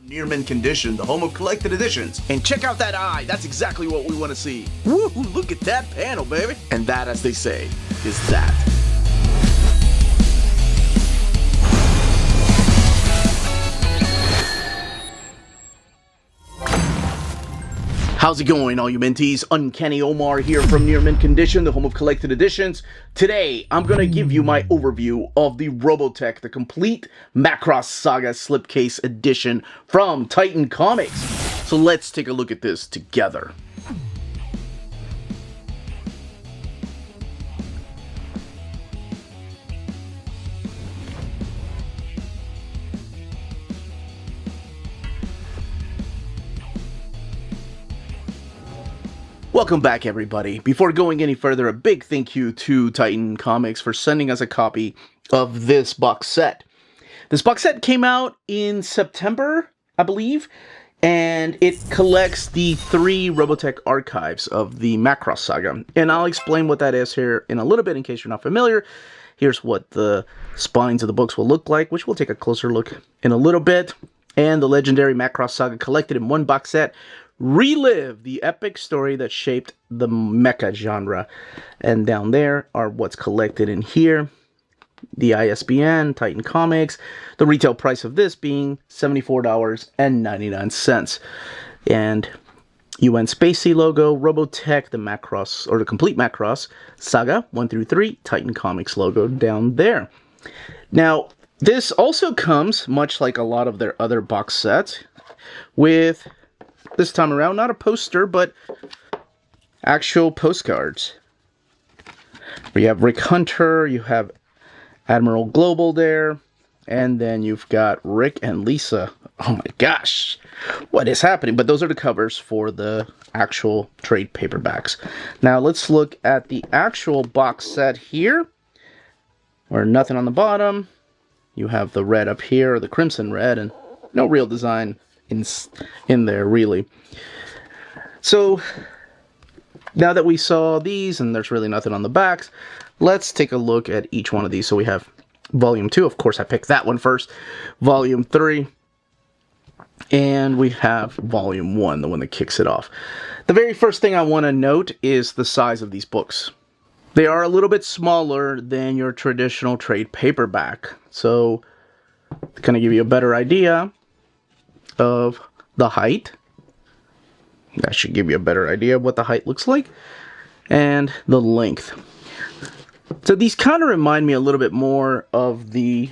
Near mint condition, the home of collected editions. And check out that eye, that's exactly what we want to see. Woo, look at that panel, baby. And that, as they say, is that. How's it going, all you mentees? Uncanny Omar here from Near Mint Condition, the home of collected editions. Today, I'm going to give you my overview of the Robotech, the complete Macross Saga Slipcase edition from Titan Comics. So let's take a look at this together. Welcome back, everybody. Before going any further, a big thank you to Titan Comics for sending us a copy of this box set. This box set came out in September, I believe, and it collects the 3 Robotech Archives of the Macross Saga. And I'll explain what that is here in a little bit in case you're not familiar. Here's what the spines of the books will look like, which we'll take a closer look in a little bit. And the legendary Macross Saga collected in one box set. Relive the epic story that shaped the mecha genre. And down there are what's collected in here. The ISBN, Titan Comics. The retail price of this being $74.99. And UN Spacey logo, Robotech, the Macross, or the complete Macross Saga 1 through 3, Titan Comics logo down there. Now, this also comes, much like a lot of their other box sets, with, this time around, not a poster, but actual postcards. You have Rick Hunter, you have Admiral Global there, and then you've got Rick and Lisa. Oh my gosh, what is happening? But those are the covers for the actual trade paperbacks. Now let's look at the actual box set here, where nothing on the bottom. You have the red up here, the crimson red, and no real design in there, really. So now that we saw these and there's really nothing on the backs, let's take a look at each one of these. So we have volume 2, of course I picked that one first, volume 3, and we have volume 1, the one that kicks it off. The very first thing I want to note is the size of these books. They are a little bit smaller than your traditional trade paperback, so to kind of give you a better idea of the height. That should give you a better idea of what the height looks like. And the length. So these kind of remind me a little bit more of the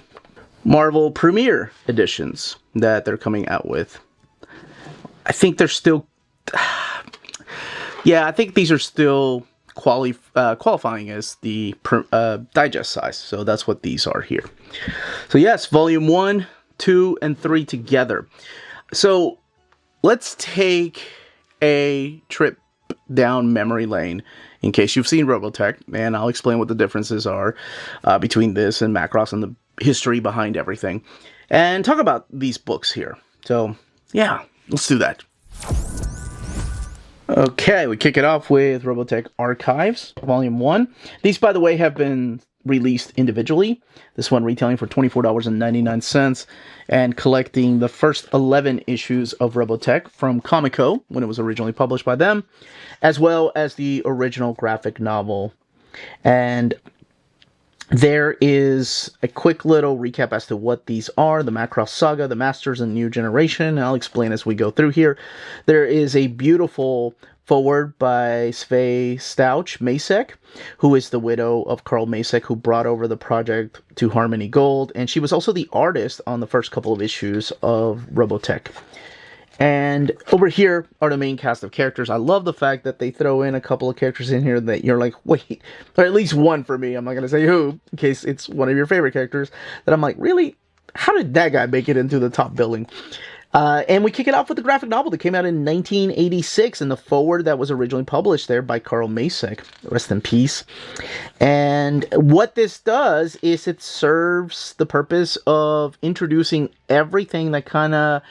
Marvel Premiere editions that they're coming out with. I think they're still... yeah, I think these are still qualifying as the digest size. So that's what these are here. So yes, volume 1, 2, and 3 together. So let's take a trip down memory lane in case you've seen Robotech, and I'll explain what the differences are between this and Macross and the history behind everything, and talk about these books here. So yeah, let's do that. Okay, we kick it off with Robotech Archives, Volume 1. These, by the way, have been released individually. This one retailing for $24.99 and collecting the first 11 issues of Robotech from Comico when it was originally published by them, as well as the original graphic novel. And there is a quick little recap as to what these are: the Macross Saga, the Masters, and New Generation. I'll explain as we go through here. There is a beautiful forward by Sve Stouch Macek, who is the widow of Carl Macek, who brought over the project to Harmony Gold, and she was also the artist on the first couple of issues of Robotech. And over here are the main cast of characters. I love the fact that they throw in a couple of characters in here that you're like, wait, or at least one for me. I'm not going to say who, in case it's one of your favorite characters, that I'm like, really? How did that guy make it into the top billing? And we kick it off with the graphic novel that came out in 1986, and the forward that was originally published there by Carl Macek. Rest in peace. And what this does is it serves the purpose of introducing everything that kind of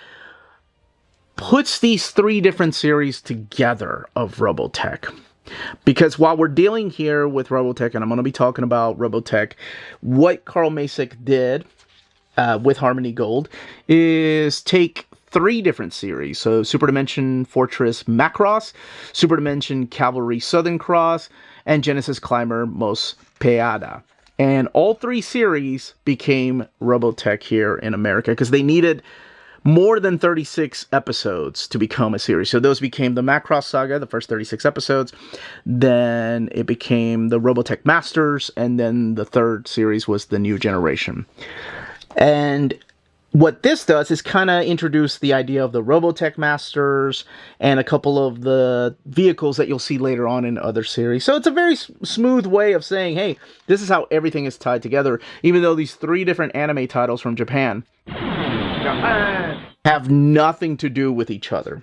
puts these 3 different series together of Robotech. Because while we're dealing here with Robotech, and I'm going to be talking about Robotech, what Carl Macek did with Harmony Gold is take 3 different series. So Super Dimension Fortress Macross, Super Dimension Cavalry Southern Cross, and Genesis Climber Mos Peada. And all 3 series became Robotech here in America because they needed more than 36 episodes to become a series. So those became the Macross Saga, the first 36 episodes. Then it became the Robotech Masters, and then the 3rd series was the New Generation. And what this does is kind of introduce the idea of the Robotech Masters and a couple of the vehicles that you'll see later on in other series. So it's a very smooth way of saying, hey, this is how everything is tied together, even though these 3 different anime titles from Japan have nothing to do with each other.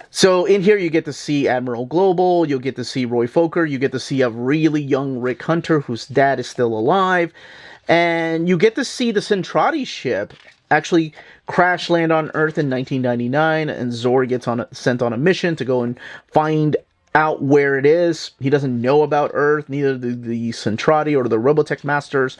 So in here you get to see Admiral Global, you'll get to see Roy Fokker, you get to see a really young Rick Hunter whose dad is still alive, and you get to see the Centrati ship actually crash land on Earth in 1999, and Zor gets sent on a mission to go and find out where it is. He doesn't know about Earth, neither do the Centrati or the Robotech Masters.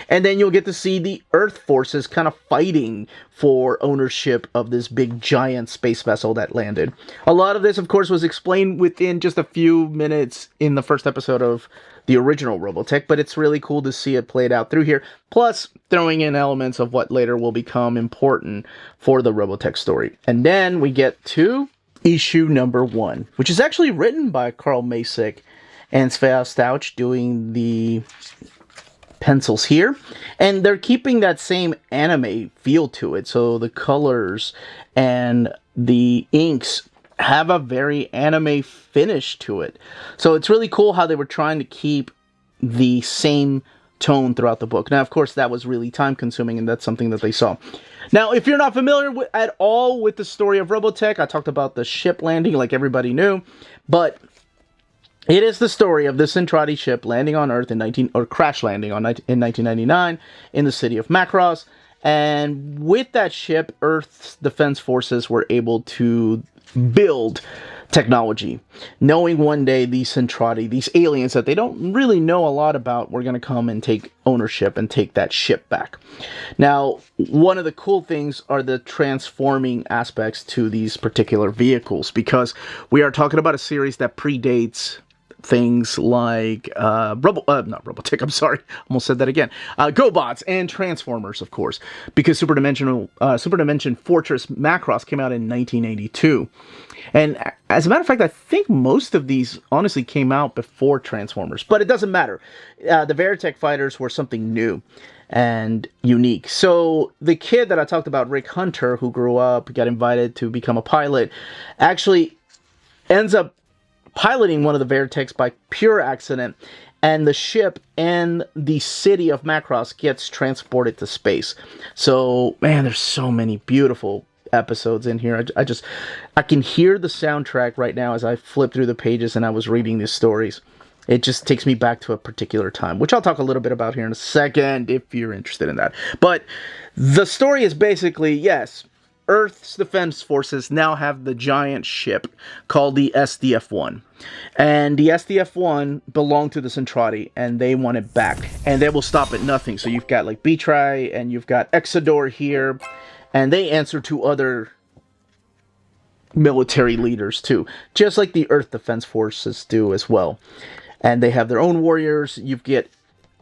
And then you'll get to see the Earth forces kind of fighting for ownership of this big giant space vessel that landed. A lot of this, of course, was explained within just a few minutes in the first episode of the original Robotech, but it's really cool to see it played out through here, plus throwing in elements of what later will become important for the Robotech story. And then we get to issue number 1, which is actually written by Carl Macek and Svea Stauch doing the pencils here. And they're keeping that same anime feel to it. So the colors and the inks have a very anime finish to it. So it's really cool how they were trying to keep the same tone throughout the book. Now, of course, that was really time consuming, and that's something that they saw. Now, if you're not familiar at all with the story of Robotech, I talked about the ship landing like everybody knew, but it is the story of the Centrati ship landing on Earth crash landing in 1999 in the city of Macross. And with that ship, Earth's defense forces were able to build technology, knowing one day these Centrati, these aliens that they don't really know a lot about, were going to come and take ownership and take that ship back. Now, one of the cool things are the transforming aspects to these particular vehicles, because we are talking about a series that predates things like not Robotech, I'm sorry, almost said that again. GoBots and Transformers, of course, because Super Dimension Fortress Macross came out in 1982. And as a matter of fact, I think most of these honestly came out before Transformers, but it doesn't matter. The Veritech fighters were something new and unique. So the kid that I talked about, Rick Hunter, who grew up, got invited to become a pilot, actually ends up piloting one of the Veritechs by pure accident, and the ship and the city of Macross gets transported to space. So, man, there's so many beautiful episodes in here. I can hear the soundtrack right now as I flip through the pages and I was reading these stories. It just takes me back to a particular time, which I'll talk a little bit about here in a second if you're interested in that. But the story is basically, yes, Earth's defense forces now have the giant ship called the SDF-1. And the SDF-1 belonged to the Centrati, and they want it back. And they will stop at nothing. So you've got like Betry, and you've got Exodor here, and they answer to other military leaders too, just like the Earth Defense Forces do as well. And they have their own warriors. You get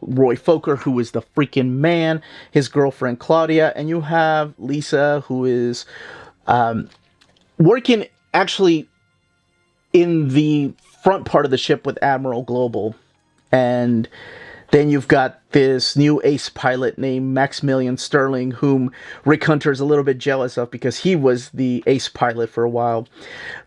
Roy Fokker, who is the freaking man, his girlfriend Claudia, and you have Lisa, who is working actually in the front part of the ship with Admiral Global. And then you've got this new ace pilot named Maximilian Sterling, whom Rick Hunter is a little bit jealous of because he was the ace pilot for a while.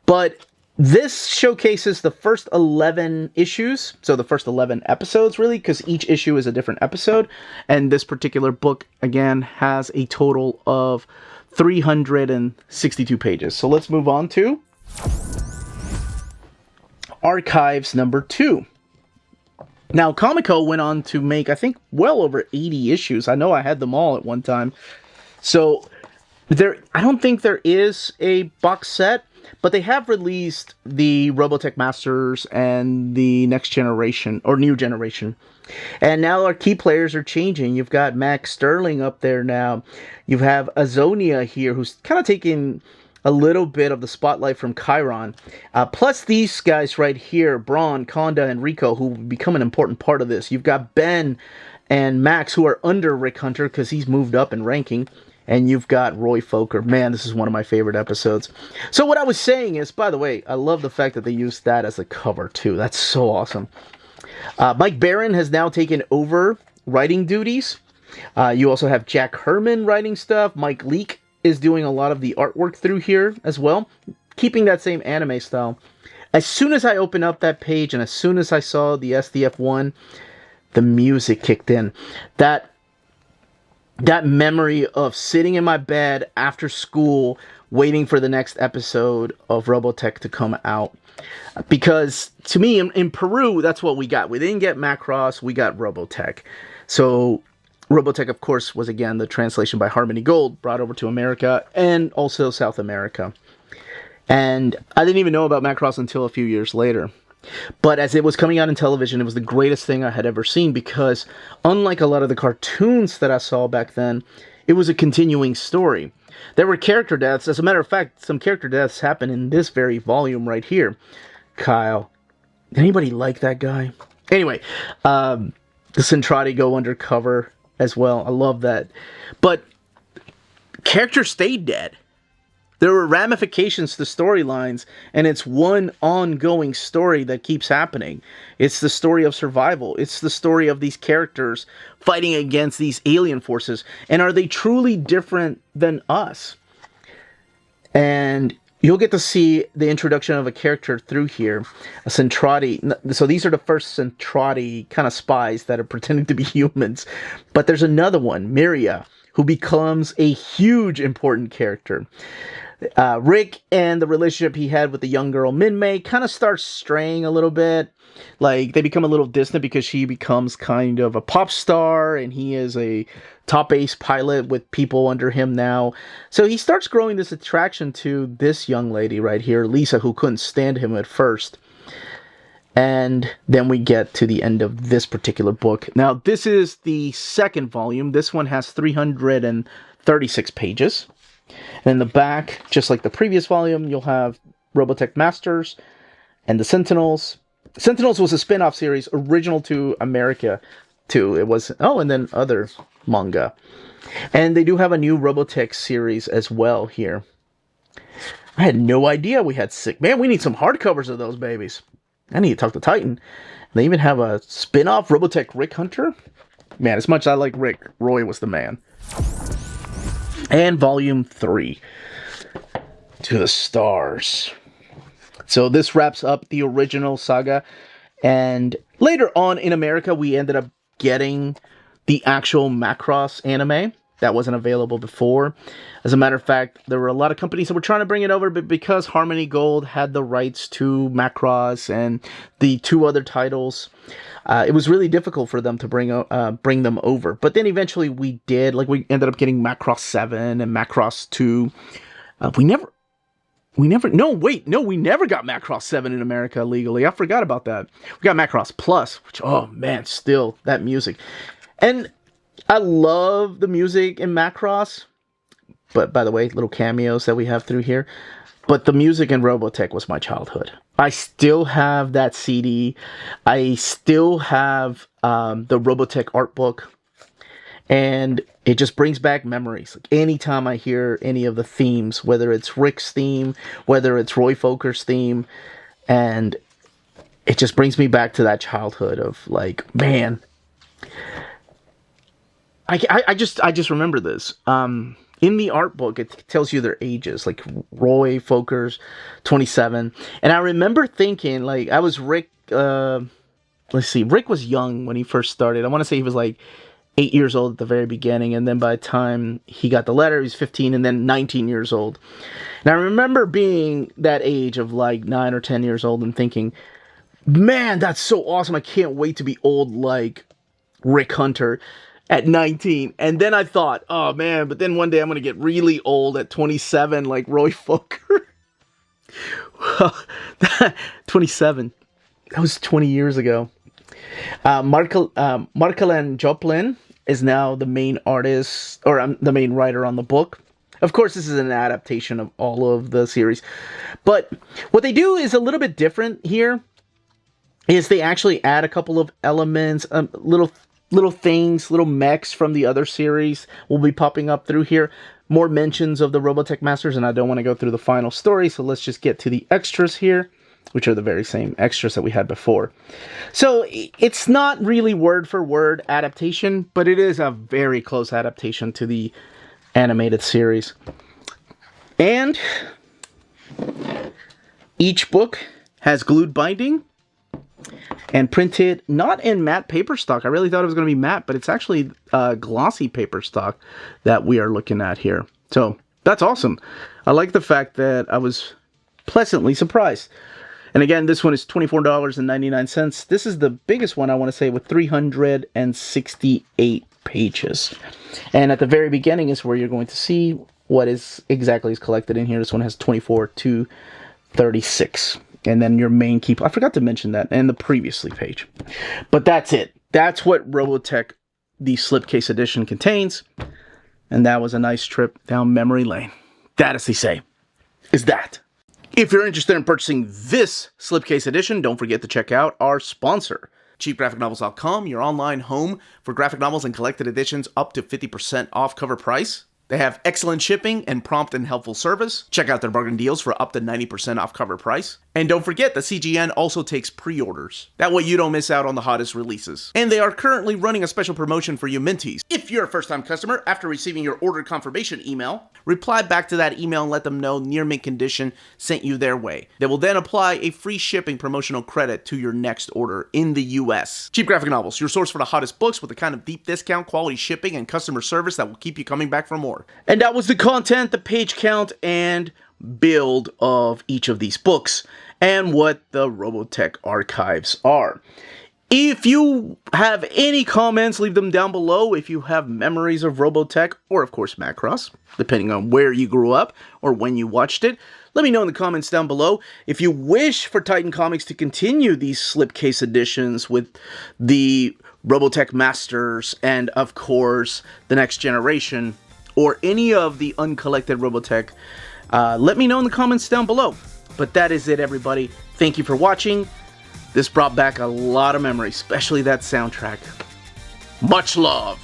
But this showcases the first 11 issues, so the first 11 episodes, really, because each issue is a different episode. And this particular book, again, has a total of 362 pages. So let's move on to Archives number 2. Now, Comico went on to make, I think, well over 80 issues. I know I had them all at one time. So I don't think there is a box set, But they have released the Robotech Masters and the next generation, or new generation. And now our key players are changing. You've got Max Sterling up there now. You have Azonia here, who's kind of taking a little bit of the spotlight from Chiron. Plus these guys right here, Braun, Konda, and Rico, who become an important part of this. You've got Ben and Max, who are under Rick Hunter because he's moved up in ranking. And you've got Roy Fokker. Man, this is one of my favorite episodes. So what I was saying is, by the way, I love the fact that they used that as a cover, too. That's so awesome. Mike Barron has now taken over writing duties. You also have Jack Herman writing stuff. Mike Leake is doing a lot of the artwork through here as well, keeping that same anime style. As soon as I opened up that page and as soon as I saw the SDF1, the music kicked in. That memory of sitting in my bed after school waiting for the next episode of Robotech to come out. Because to me, in Peru, that's what we got. We didn't get Macross, we got Robotech. So Robotech, of course, was again the translation by Harmony Gold, brought over to America and also South America. And I didn't even know about Macross until a few years later. But as it was coming out in television, it was the greatest thing I had ever seen because unlike a lot of the cartoons that I saw back then, it was a continuing story. There were character deaths. As a matter of fact, some character deaths happen in this very volume right here. Kyle. Anybody like that guy? Anyway, the Centrati go undercover as well. I love that. But characters stayed dead. There were ramifications to storylines, and it's one ongoing story that keeps happening. It's the story of survival. It's the story of these characters fighting against these alien forces. And are they truly different than us? And you'll get to see the introduction of a character through here, a Centrati. So these are the first Centrati kind of spies that are pretending to be humans. But there's another one, Miria, who becomes a huge important character. Rick and the relationship he had with the young girl Minmay kind of starts straying a little bit. Like, they become a little distant because she becomes kind of a pop star and he is a top ace pilot with people under him now. So he starts growing this attraction to this young lady right here, Lisa, who couldn't stand him at first. And then we get to the end of this particular book. Now, this is the second volume. This one has 336 pages. And in the back, just like the previous volume, you'll have Robotech Masters and the Sentinels. Sentinels was a spin-off series original to America, too. It was, oh, and then other manga. And they do have a new Robotech series as well here. I had no idea we had six. Man, we need some hardcovers of those babies. I need to talk to Titan. They even have a spin-off Robotech Rick Hunter. Man, as much as I like Rick, Roy was the man. And Volume 3. To the Stars. So this wraps up the original saga. And later on in America, we ended up getting the actual Macross anime. That wasn't available before. As a matter of fact, there were a lot of companies that were trying to bring it over, but because Harmony Gold had the rights to Macross and the two other titles, it was really difficult for them to bring them over. But then eventually we did. Like, we ended up getting Macross 7 and Macross 2. We never got Macross 7 in America legally. I forgot about that. We got Macross Plus, which, oh man, still, that music. And I love the music in Macross. But, by the way, little cameos that we have through here. But the music in Robotech was my childhood. I still have that CD. I still have the Robotech art book. And it just brings back memories. Like, anytime I hear any of the themes, whether it's Rick's theme, whether it's Roy Fokker's theme, and it just brings me back to that childhood of, like, man, I just remember this. In the art book, it tells you their ages, like Roy Fokker's 27. And I remember thinking, like, I was Rick, let's see, Rick was young when he first started. I want to say he was like 8 years old at the very beginning. And then by the time he got the letter, he was 15 and then 19 years old. And I remember being that age of like 9 or 10 years old and thinking, man, that's so awesome. I can't wait to be old like Rick Hunter at 19. And then I thought, oh man, but then one day I'm going to get really old at 27 like Roy Fokker. 27. That was 20 years ago. Markelan Joplin is now the main artist, or the main writer on the book. Of course, this is an adaptation of all of the series. But what they do is a little bit different here. Is they actually add a couple of elements, little things, little mechs from the other series will be popping up through here. More mentions of the Robotech Masters, and I don't want to go through the final story, so let's just get to the extras here, which are the very same extras that we had before. So it's not really word for word adaptation, but it is a very close adaptation to the animated series. And each book has glued binding and printed not in matte paper stock. I really thought it was going to be matte, but it's actually glossy paper stock that we are looking at here. So that's awesome. I like the fact that I was pleasantly surprised. And again, this one is $24.99. This is the biggest one, I want to say, with 368 pages. And at the very beginning is where you're going to see what is exactly is collected in here. This one has 24 to 36. And then your main key, I forgot to mention that in the previously page. But that's it. That's what Robotech, the Slipcase edition, contains. And that was a nice trip down memory lane. That, as they say, is that. If you're interested in purchasing this Slipcase edition, don't forget to check out our sponsor, CheapGraphicNovels.com, your online home for graphic novels and collected editions up to 50% off cover price. They have excellent shipping and prompt and helpful service. Check out their bargain deals for up to 90% off cover price. And don't forget that CGN also takes pre-orders. That way you don't miss out on the hottest releases. And they are currently running a special promotion for you Minties. If you're a first-time customer, after receiving your order confirmation email, reply back to that email and let them know near mint condition sent you their way. They will then apply a free shipping promotional credit to your next order in the US. Cheap Graphic Novels, your source for the hottest books with the kind of deep discount, quality shipping, and customer service that will keep you coming back for more. And that was the content, the page count, and build of each of these books, and what the Robotech Archives are. If you have any comments, leave them down below. If you have memories of Robotech, or of course Macross, depending on where you grew up or when you watched it, let me know in the comments down below. If you wish for Titan Comics to continue these slipcase editions with the Robotech Masters and, of course, the Next Generation, or any of the uncollected Robotech, let me know in the comments down below. But that is it, everybody. Thank you for watching. This brought back a lot of memories, especially that soundtrack. Much love.